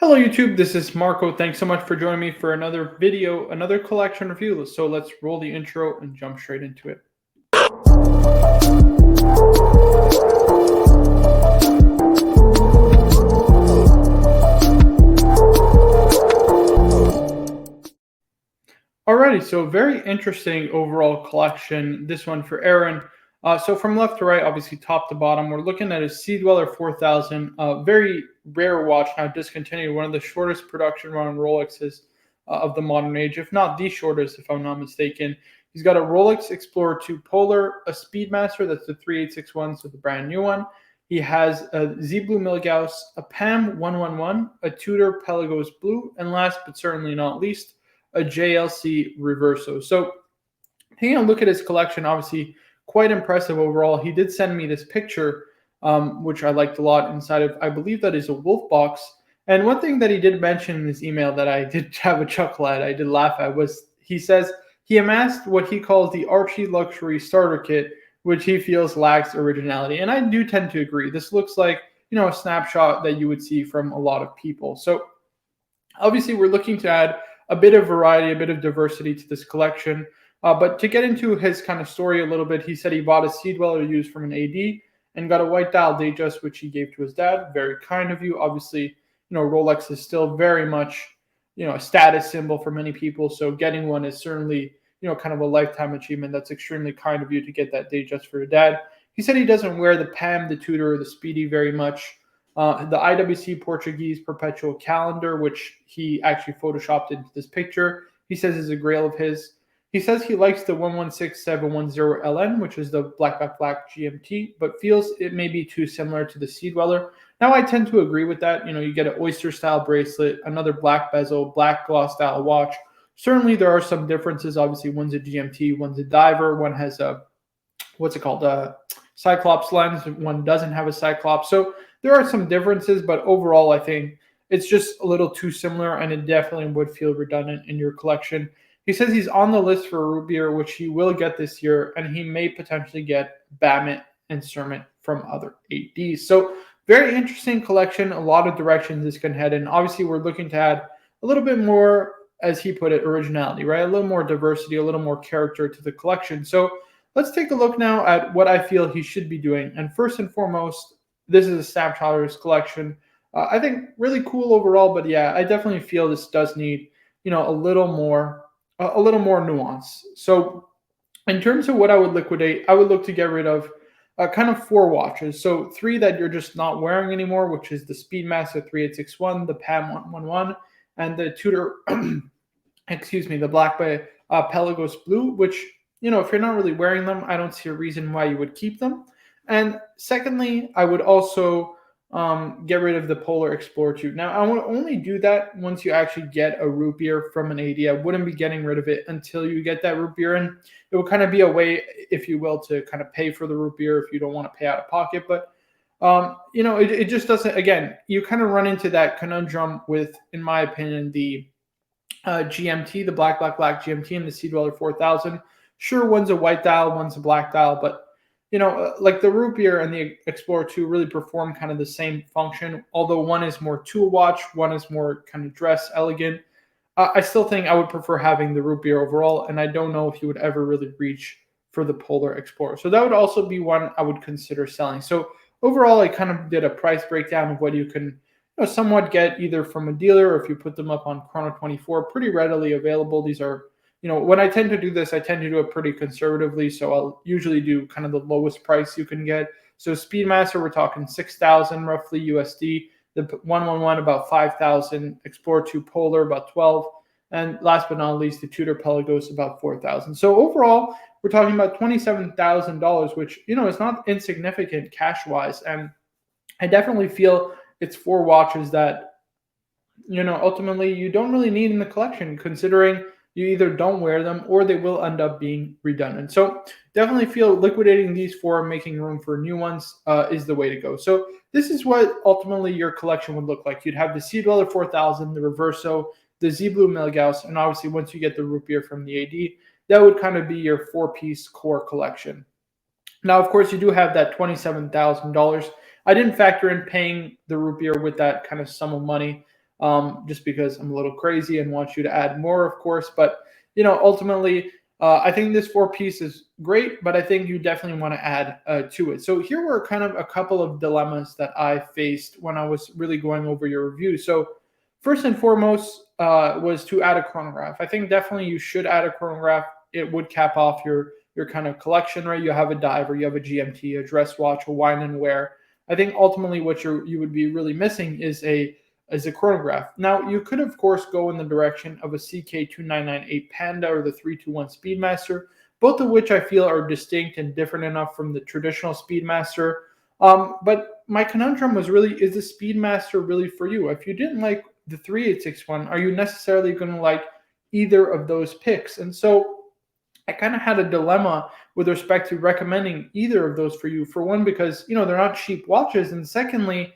Hello YouTube, this is Marco. Thanks so much for joining me for another video, another collection review. So let's roll the intro and jump straight into it. Alrighty, so very interesting overall collection. This one for Aaron. So from left to right, obviously top to bottom, we're looking at a Sea Dweller 4000. Very rare watch, now discontinued, one of the shortest production run Rolexes of the modern age, if not the shortest, if I'm not mistaken. He's got a Rolex Explorer 2 Polar, a Speedmaster, that's the 3861, so the brand new one. He has a Z Blue Milgauss, a PAM 111, a Tudor Pelagos Blue, and last but certainly not least, a JLC Reverso. So taking a look at his collection, obviously quite impressive overall. He did send me this picture, which I liked a lot, inside of, I believe that is a wolf box. And one thing that he did mention in his email that I did have a chuckle at, I did laugh at, was he says he amassed what he calls the Archie Luxury Starter Kit, which he feels lacks originality. And I do tend to agree. This looks like, a snapshot that you would see from a lot of people. So obviously we're looking to add a bit of variety, a bit of diversity to this collection. But to get into his kind of story a little bit, he said he bought a Sea Dweller used from an AD and got a white dial Datejust, which he gave to his dad. Very kind of you. Obviously, Rolex is still very much, a status symbol for many people. So getting one is certainly, kind of a lifetime achievement. That's extremely kind of you to get that Datejust for your dad. He said he doesn't wear the PAM, the Tudor, or the Speedy very much. The IWC Portuguese Perpetual Calendar, which he actually photoshopped into this picture, he says is a grail of his. He says he likes the 116710LN, which is the black GMT, but feels it may be too similar to the Sea Dweller. Now, I tend to agree with that. You get an oyster-style bracelet, another black bezel, black gloss-style watch. Certainly, there are some differences. Obviously, one's a GMT, one's a diver, one has a, a Cyclops lens, one doesn't have a Cyclops. So there are some differences, but overall, I think it's just a little too similar, and it definitely would feel redundant in your collection. He says he's on the list for a root beer, which he will get this year, and he may potentially get Bamet and Cermet from other ADs. So very interesting collection, a lot of directions this can head in. Obviously, we're looking to add a little bit more, as he put it, originality, right? A little more diversity, a little more character to the collection. So let's take a look now at what I feel he should be doing. And first and foremost, this is a snapshot of his collection. I think really cool overall, but yeah, I definitely feel this does need, a little more nuance. So in terms of what I would liquidate, I would look to get rid of kind of 4 watches. So 3 that you're just not wearing anymore, which is the Speedmaster 3861, the PAM 111, and the Tudor, the Black by Pelagos Blue, which, if you're not really wearing them, I don't see a reason why you would keep them. And secondly, I would also get rid of the Polar Explorer 2. Now, I would only do that once you actually get a root beer from an AD. I wouldn't be getting rid of it until you get that root beer in. It will kind of be a way, if you will, to kind of pay for the root beer if you don't want to pay out of pocket. But, it just doesn't, again, you kind of run into that conundrum with, in my opinion, the GMT, the black GMT, and the Sea Dweller 4000. Sure, one's a white dial, one's a black dial, but like the root beer and the Explorer 2 really perform kind of the same function, although one is more tool watch, one is more kind of dress elegant. I still think I would prefer having the root beer overall, and I don't know if you would ever really reach for the Polar Explorer. So that would also be one I would consider selling. So overall, I kind of did a price breakdown of what you can somewhat get either from a dealer or if you put them up on Chrono24, pretty readily available. These are when I tend to do this, I tend to do it pretty conservatively. So I'll usually do kind of the lowest price you can get. So Speedmaster, we're talking 6,000 roughly USD. The 111 about 5,000. Explorer 2 Polar about 12. And last but not least, the Tudor Pelagos about 4,000. So overall, we're talking about $27,000, which is not insignificant cash wise. And I definitely feel it's 4 watches that ultimately you don't really need in the collection, considering you either don't wear them or they will end up being redundant. So definitely feel liquidating these 4 and making room for new ones is the way to go. So this is what ultimately your collection would look like. You'd have the Sea Dweller 4000, the Reverso, the Z Blue Milgauss, and obviously once you get the root beer from the AD, that would kind of be your 4-piece core collection. Now, of course, you do have that $27,000. I didn't factor in paying the root beer with that kind of sum of money. just because I'm a little crazy and want you to add more, of course. But ultimately, I think this four piece is great, but I think you definitely want to add to it. So here were kind of a couple of dilemmas that I faced when I was really going over your review. So first and foremost was to add a chronograph. I think definitely you should add a chronograph. It would cap off your kind of collection, right? You have a diver, you have a GMT, a dress watch, a wine and wear. I think ultimately what you would be really missing is a chronograph. Now you could of course go in the direction of a CK2998 Panda or the 321 Speedmaster, both of which I feel are distinct and different enough from the traditional Speedmaster. But my conundrum was really, is the Speedmaster really for you? If you didn't like the 3861, are you necessarily going to like either of those picks? And so I kind of had a dilemma with respect to recommending either of those for you. For one, because they're not cheap watches, and secondly,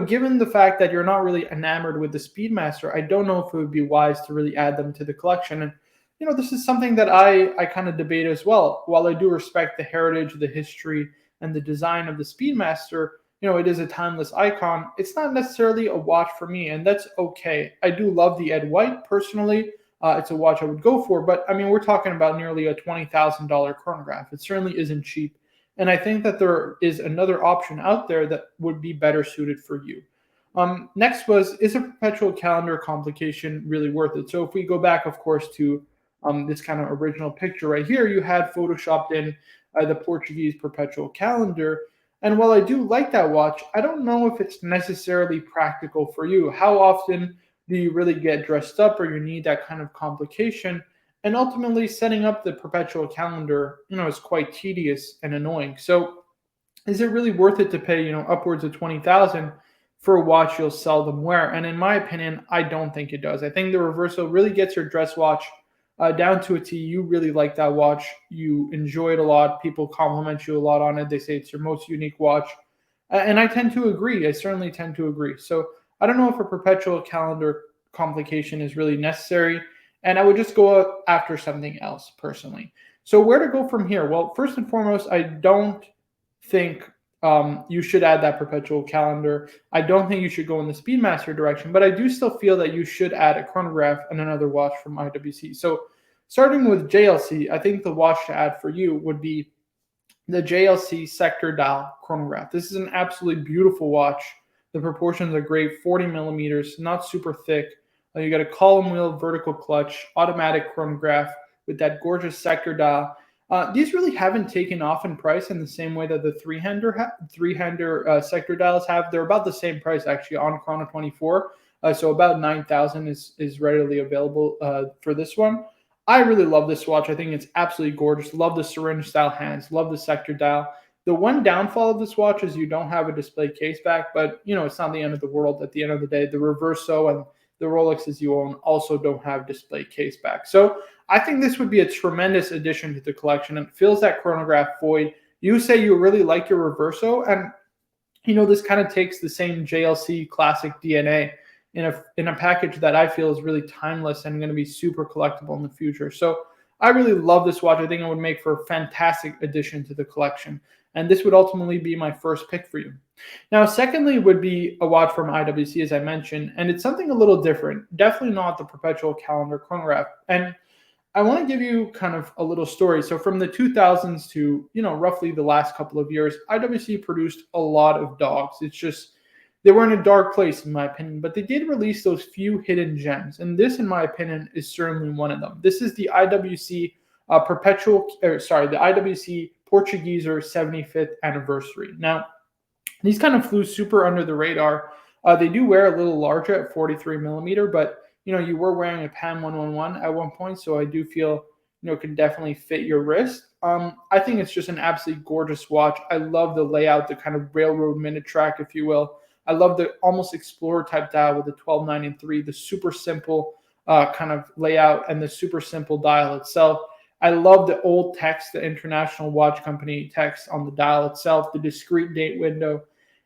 given the fact that you're not really enamored with the Speedmaster, I don't know if it would be wise to really add them to the collection. And this is something that I kind of debate as well. While I do respect the heritage, the history, and the design of the Speedmaster, it is a timeless icon. It's not necessarily a watch for me, and that's okay. I do love the Ed White personally. It's a watch I would go for, but I mean, we're talking about nearly a $20,000 chronograph. It certainly isn't cheap. And I think that there is another option out there that would be better suited for you. Next was, is a perpetual calendar complication really worth it? So if we go back, of course, to this kind of original picture right here, you had photoshopped in the Portuguese perpetual calendar. And while I do like that watch, I don't know if it's necessarily practical for you. How often do you really get dressed up or you need that kind of complication? And ultimately, setting up the perpetual calendar, is quite tedious and annoying. So is it really worth it to pay, upwards of 20,000 for a watch you'll seldom wear? And in my opinion, I don't think it does. I think the Reverso really gets your dress watch down to a T. You really like that watch. You enjoy it a lot. People compliment you a lot on it. They say it's your most unique watch. And I tend to agree. I certainly tend to agree. So I don't know if a perpetual calendar complication is really necessary. And I would just go after something else personally. So where to go from here? Well, first and foremost, I don't think you should add that perpetual calendar. I don't think you should go in the Speedmaster direction, but I do still feel that you should add a chronograph and another watch from IWC. So starting with JLC, I think the watch to add for you would be the JLC Sector Dial chronograph. This is an absolutely beautiful watch. The proportions are great, 40 millimeters, not super thick. You got a column wheel, vertical clutch, automatic chronograph with that gorgeous sector dial. These really haven't taken off in price in the same way that the three-hander sector dials have. They're about the same price actually on Chrono 24. So about 9,000 is readily available for this one. I really love this watch. I think it's absolutely gorgeous. Love the syringe style hands. Love the sector dial. The one downfall of this watch is you don't have a display case back, but it's not the end of the world. At the end of the day, the Reverso and the Rolexes you own also don't have display case back. So I think this would be a tremendous addition to the collection and fills that chronograph void. You say you really like your Reverso, and this kind of takes the same JLC classic DNA in a package that I feel is really timeless and going to be super collectible in the future. So I really love this watch. I think it would make for a fantastic addition to the collection. And this would ultimately be my first pick for you. Now, secondly, would be a watch from IWC, as I mentioned, and it's something a little different. Definitely not the perpetual calendar chronograph. And I want to give you kind of a little story. So from the 2000s to, roughly the last couple of years, IWC produced a lot of dogs. It's just, they were in a dark place, in my opinion, but they did release those few hidden gems. And this, in my opinion, is certainly one of them. This is the IWC the IWC Portugueser 75th anniversary. Now, these kind of flew super under the radar. They do wear a little larger at 43 millimeter, but you were wearing a PAM 111 at one point, so I do feel it can definitely fit your wrist. I think it's just an absolutely gorgeous watch. I love the layout, the kind of railroad minute track, if you will. I love the almost Explorer type dial with the 12, 9, and 3, the super simple kind of layout and the super simple dial itself. I love the old text, the International Watch Company text on the dial itself, the discrete date window.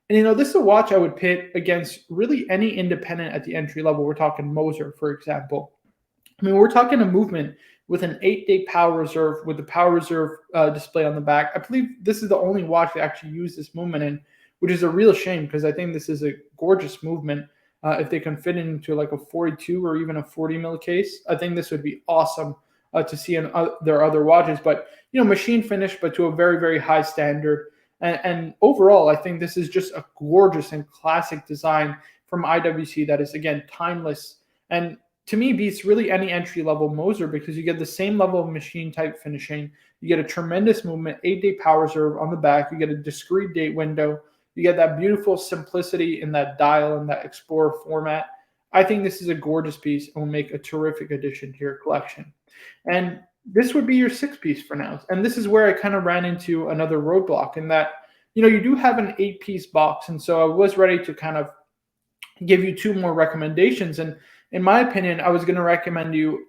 And, this is a watch I would pit against really any independent at the entry level. We're talking Moser, for example. I mean, we're talking a movement with an 8-day power reserve with the power reserve display on the back. I believe this is the only watch that actually used this movement in, which is a real shame because I think this is a gorgeous movement. if they can fit into like a 42 or even a 40 mil case. I think this would be awesome to see in their other watches. But machine finish, but to a very, very high standard. And overall, I think this is just a gorgeous and classic design from IWC that is, again, timeless. And to me, beats really any entry level Moser, because you get the same level of machine type finishing. You get a tremendous movement, 8-day power reserve on the back. You get a discrete date window. You get that beautiful simplicity in that dial and that Explorer format. I think this is a gorgeous piece and will make a terrific addition to your collection. And this would be your 6-piece for now. And this is where I kind of ran into another roadblock, in that, you do have an 8-piece box. And so I was ready to kind of give you 2 more recommendations. And in my opinion, I was going to recommend you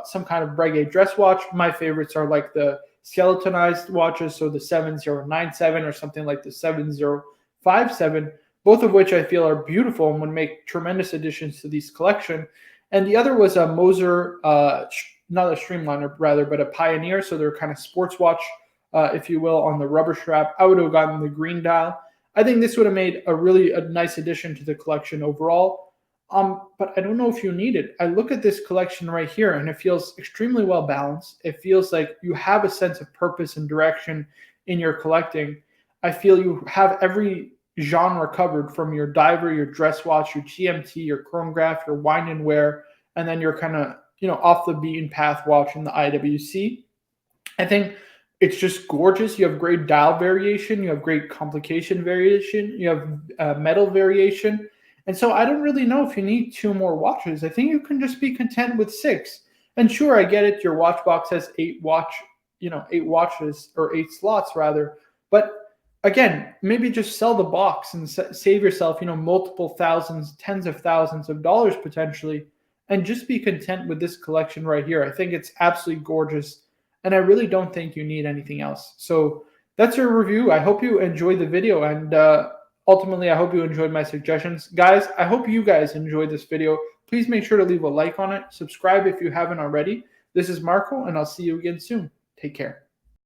some kind of Breguet dress watch. My favorites are like the skeletonized watches, so the 7097 or something like the 7057, both of which I feel are beautiful and would make tremendous additions to these collection. And the other was a Moser, not a Streamliner rather, but a Pioneer. So they're kind of sports watch, if you will, on the rubber strap. I would have gotten the green dial. I think this would have made a nice addition to the collection overall. But I don't know if you need it. I look at this collection right here, and it feels extremely well balanced. It feels like you have a sense of purpose and direction in your collecting. I feel you have every genre covered, from your diver, your dress watch, your GMT, your chronograph, your wind and wear, and then your kind of off the beaten path watch in the IWC. I think it's just gorgeous. You have great dial variation. You have great complication variation. You have metal variation. And so I don't really know if you need 2 more watches. I think you can just be content with 6. And sure, I get it. Your watch box has 8 watches, or 8 slots rather. But again, maybe just sell the box and save yourself, multiple thousands, tens of thousands of dollars potentially, and just be content with this collection right here. I think it's absolutely gorgeous, and I really don't think you need anything else. So that's your review. I hope you enjoyed the video, and ultimately, I hope you enjoyed my suggestions. Guys, I hope you guys enjoyed this video. Please make sure to leave a like on it. Subscribe if you haven't already. This is Marco, and I'll see you again soon. Take care.